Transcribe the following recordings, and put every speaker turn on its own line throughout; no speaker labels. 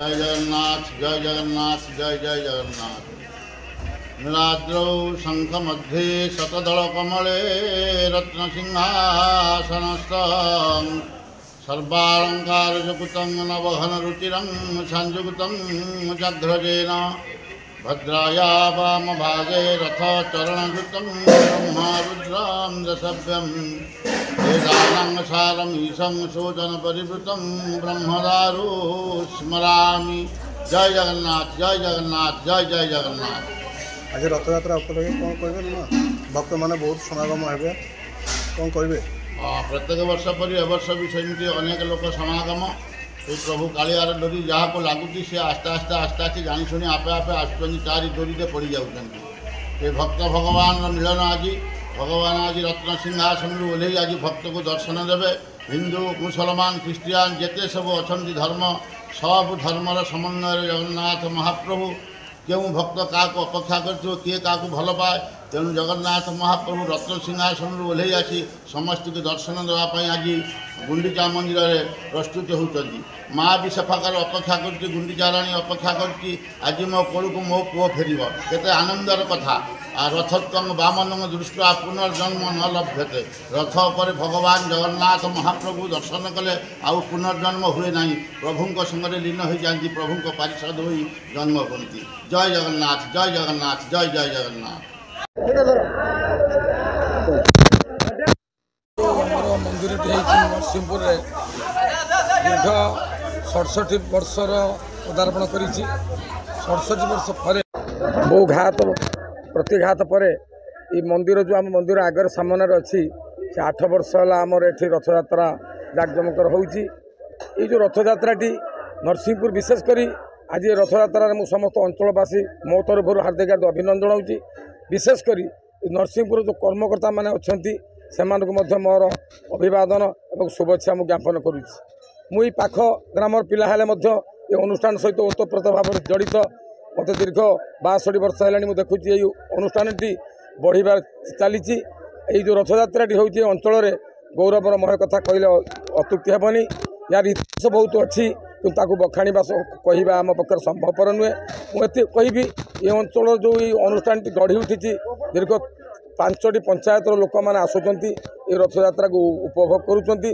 जय जगन्नाथ जय जगन्नाथ जय जय जगन्नाथ। नीलाद्रौ शंख मध्ये शतदल कमले रत्नसिंहासनस्थ सर्वालंकारयुक्तं नवघन रुचिरं संयुक्तं जघ्रजेन भद्राया वाम भागे रथ चरणयुतं ब्रह्मारुद्रां दशभ्यं वेदानां सारमीशं शोचन परिवृतं ब्रह्मदारु स्मरामि। जय जगन्नाथ जय जगन्नाथ जय जय जगन्नाथ।
आज रथयात्रा उपलक्षे कौन कहे भक्त मैंने बहुत समागम है कौन कहे?
प्रत्येक वर्ष पर एवर्ष भी सेमती अनेक लोक समागम ये प्रभु कालियार डोरी जहाँ को लगुच सी आस्ते आस्ते आस्ते आस्ते जाशुणी आपे आपे आसुँच चारि डोरी से पड़ जाऊँच। भक्त भगवान मिलन आज भगवान आज रत्न सिंहासन ओह्ल आज भक्त को दर्शन देवे। हिंदू मुसलमान ख्रीस्टियान जिते सब अच्छा धर्म सब धर्मर समन्वय जगन्नाथ महाप्रभु क्यों भक्त क्या अपेक्षा कर किए क्या भल पाए तेणु जगन्नाथ महाप्रभु रत्न सिंहासन ओह्ल आसी समस्त को दर्शन देवाई आज गुंडीचा मंदिर में प्रस्तुत होती। माँ भी सफाकार अपेक्षा कर गुंडीचा राणी अपेक्षा कर मो कोल को मो पुओ फेर केते आनंदर कथा। रथत्वं वामनं दृष्ट्वा पुनर्जन्म न लभ्यते। रथ पर भगवान जगन्नाथ महाप्रभु दर्शन कले आउ पुनर्जन्म हुए ना प्रभु संगे लीन हो जाती प्रभु पारिषद हो जन्म करती। जय जगन्नाथ जय जगन्नाथ जय जय जगन्नाथ।
मंदिर नरसिंहपुर दीर्घ 67 वर्षर पदार्पण कर 67 वर्ष पर बहु घात प्रतिघात पर ये मंदिर जो आम मंदिर आगर सामने अच्छी से 8 वर्ष है आमर ये रथयात्रा जाकजमकर होची। ये जो रथयात्राटी नरसिंहपुर विशेषकर आज रथयात्रा मु समस्त अंचलवासी मो तरफ हार्दिक हार्दिक अभिनंदन होची। विशेषकर नरसिंहपुर जो कर्मकर्ता मैंने अच्छा से मोर अभिवादन और शुभेच्छा मुझे ज्ञापन करुच्ची। मुई पाख ग्राम पिला ये अनुष्ठान सहित ओतप्रोत भाव जड़ित मत दीर्घ 62 वर्ष है देखुची ये अनुष्ठानटी बढ़िबार चली। जो रथयात्राटी होची अंचल गौरवमय कथा कहले अत्युक्ति हेबनी। यार इतिहास बहुत अच्छी कि बखाणीबा कहवा आम पक्षर संभवपर नुहे। मुझे कहि ये अंचल जो अनुष्ठान गढ़ी उठी दीर्घ 5टी पंचायतर लोक मैंने आसुँच ये रथयात्रा को उपभोग करुँच।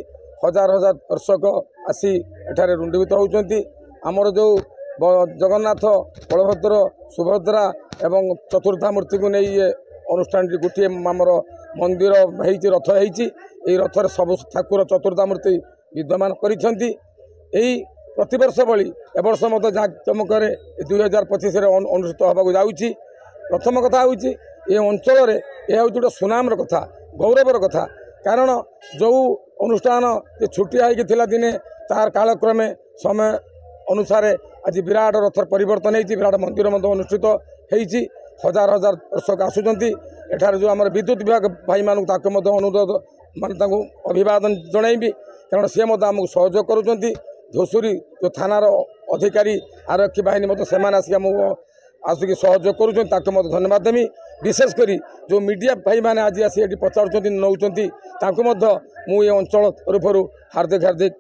हजार हजार दर्शक आसी एठारे रुंडीभूत होती। आमर जो जगन्नाथ बलभद्र सुभद्रा एवं चतुर्धा मूर्ति को नहीं ये अनुष्ठान गोटे आमर मंदिर होती रथ होती रथर सब ठाकुर चतुर्धा मूर्ति विद्यमान करिसेंती। प्रतिवर्ष भली एवर्ष मत जाकजमकर 2025 अनुष्ठित होगा जाऊँगी। प्रथम कथा हूँ ये अंचल यह हूँ गोटे सुनाम कथा गौरवर कथा। कारण जो अनुष्ठान छुट्टिया होती दिने तार कालक्रमे समय अनुसार आज विराट रथर परिवर्तन होती विराट मंदिर अनुष्ठित होती। हजार हजार दर्शक आसुँच एठार जो आम विद्युत विभाग भाई मानक अनुरोध मान अभिवादन जनइबी कारण सी आमको सहयोग करुँच। धोसुरी जो थानार अधिकारी आरक्षी बाहिनी से आसिक सहयोग करुँच धन्यवाद देमी। विशेषकर जो मीडिया भाई मैंने आज आसी पचार नौकरी मुझे अंचल तरफ हार्दिक हार्दिक